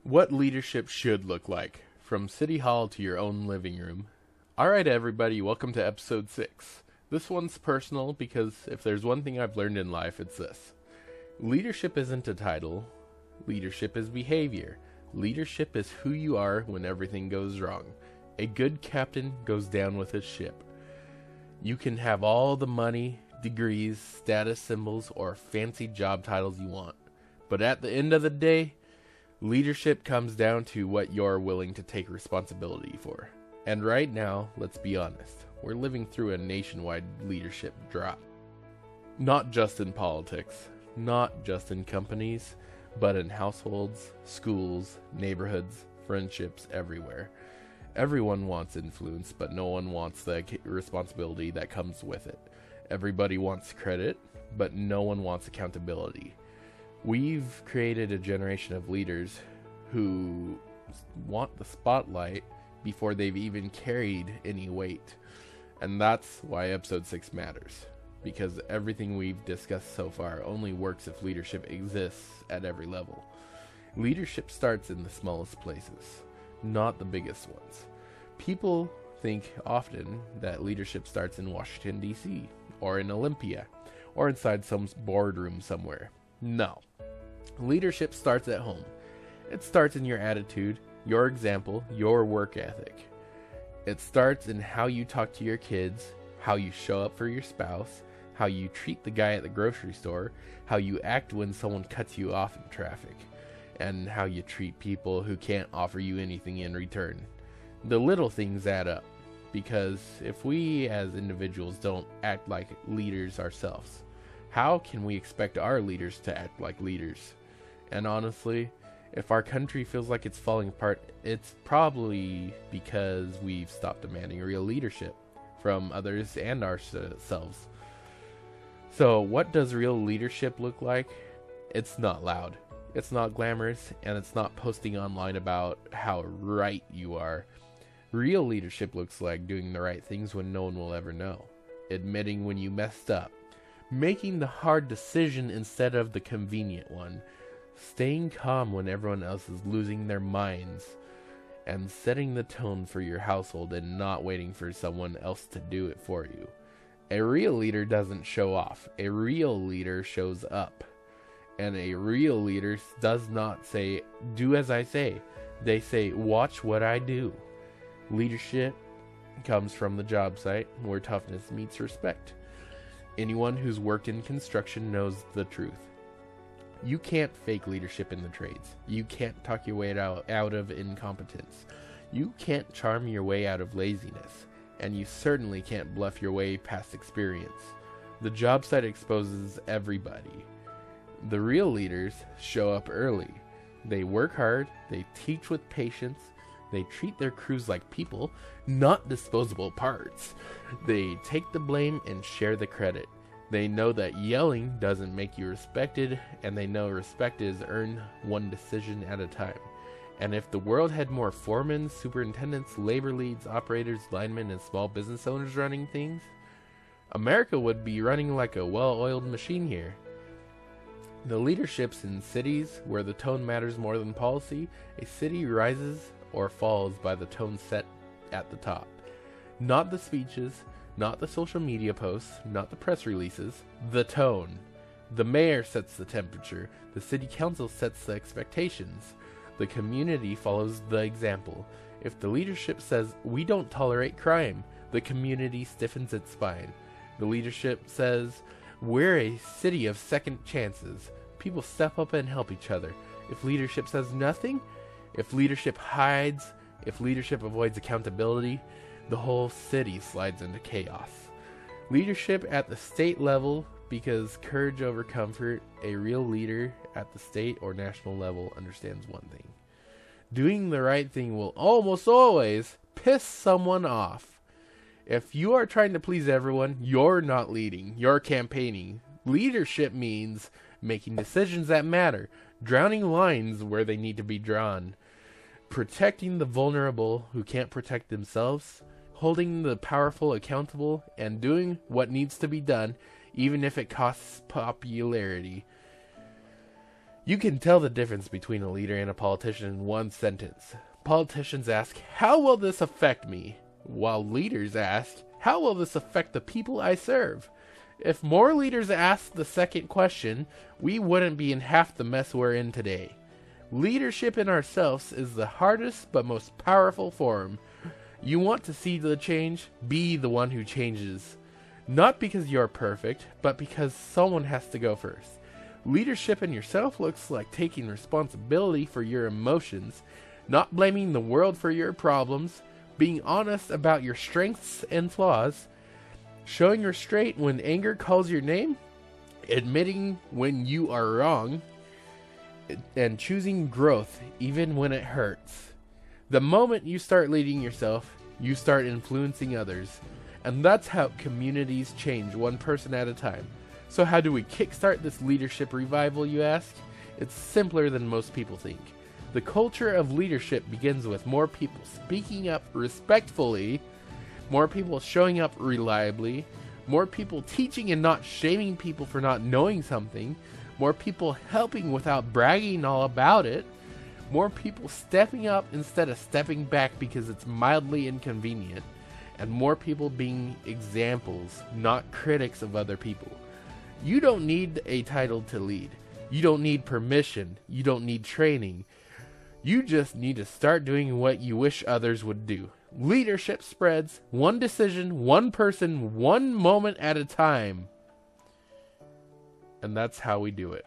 What leadership should look like, from City Hall to your own living room. Alright, everybody, welcome to episode 6. This one's personal because if there's one thing I've learned in life, it's this. Leadership isn't a title. Leadership is behavior. Leadership is who you are when everything goes wrong. A good captain goes down with his ship. You can have all the money, degrees, status symbols, or fancy job titles you want. But at the end of the day, leadership comes down to what you're willing to take responsibility for. And right now, let's be honest, we're living through a nationwide leadership drop. Not just in politics, not just in companies, but in households, schools, neighborhoods, friendships, everywhere. Everyone wants influence, but no one wants the responsibility that comes with it. Everybody wants credit, but no one wants accountability. We've created a generation of leaders who want the spotlight before they've even carried any weight. And that's why episode 6 matters. Because everything we've discussed so far only works if leadership exists at every level. Leadership starts in the smallest places, not the biggest ones. People think often that leadership starts in Washington, D.C., or in Olympia, or inside some boardroom somewhere. No. Leadership starts at home. It starts in your attitude, your example, your work ethic. It starts in how you talk to your kids, how you show up for your spouse, how you treat the guy at the grocery store, how you act when someone cuts you off in traffic, and how you treat people who can't offer you anything in return. The little things add up, because if we as individuals don't act like leaders ourselves, how can we expect our leaders to act like leaders? And honestly, if our country feels like it's falling apart, it's probably because we've stopped demanding real leadership from others and ourselves. So what does real leadership look like? It's not loud, it's not glamorous, and it's not posting online about how right you are. Real leadership looks like doing the right things when no one will ever know, admitting when you messed up, making the hard decision instead of the convenient one, staying calm when everyone else is losing their minds, and setting the tone for your household and not waiting for someone else to do it for you. A real leader doesn't show off. A real leader shows up. And a real leader does not say, "Do as I say." They say, "Watch what I do." Leadership comes from the job site where toughness meets respect. Anyone who's worked in construction knows the truth. You can't fake leadership in the trades. You can't talk your way out of incompetence. You can't charm your way out of laziness. And you certainly can't bluff your way past experience. The job site exposes everybody. The real leaders show up early. They work hard, they teach with patience, they treat their crews like people, not disposable parts. They take the blame and share the credit. They know that yelling doesn't make you respected, and they know respect is earned one decision at a time. And if the world had more foremen, superintendents, labor leads, operators, linemen, and small business owners running things, America would be running like a well-oiled machine here. The leaderships in cities where the tone matters more than policy, a city rises or falls by the tone set at the top. Not the speeches, not the social media posts, not the press releases, the tone. The mayor sets the temperature, the city council sets the expectations. The community follows the example. If the leadership says, "We don't tolerate crime," the community stiffens its spine. The leadership says, "We're a city of second chances." People step up and help each other. If leadership says nothing, if leadership hides, if leadership avoids accountability, the whole city slides into chaos. Leadership at the state level, because courage over comfort, a real leader at the state or national level understands one thing. Doing the right thing will almost always piss someone off. If you are trying to please everyone, you're not leading, you're campaigning. Leadership means making decisions that matter, drowning lines where they need to be drawn, protecting the vulnerable who can't protect themselves, holding the powerful accountable, and doing what needs to be done, even if it costs popularity. You can tell the difference between a leader and a politician in one sentence. Politicians ask, how will this affect me? While leaders ask, how will this affect the people I serve? If more leaders asked the second question, we wouldn't be in half the mess we're in today. Leadership in ourselves is the hardest but most powerful form. You want to see the change? Be the one who changes. Not because you're perfect, but because someone has to go first. Leadership in yourself looks like taking responsibility for your emotions, not blaming the world for your problems, being honest about your strengths and flaws, showing restraint when anger calls your name, admitting when you are wrong, and choosing growth even when it hurts. The moment you start leading yourself, you start influencing others. And that's how communities change, one person at a time. So how do we kickstart this leadership revival, you ask? It's simpler than most people think. The culture of leadership begins with more people speaking up respectfully, more people showing up reliably, more people teaching and not shaming people for not knowing something, more people helping without bragging all about it, more people stepping up instead of stepping back because it's mildly inconvenient, and more people being examples, not critics of other people. You don't need a title to lead. You don't need permission. You don't need training. You just need to start doing what you wish others would do. Leadership spreads one decision, one person, one moment at a time. And that's how we do it.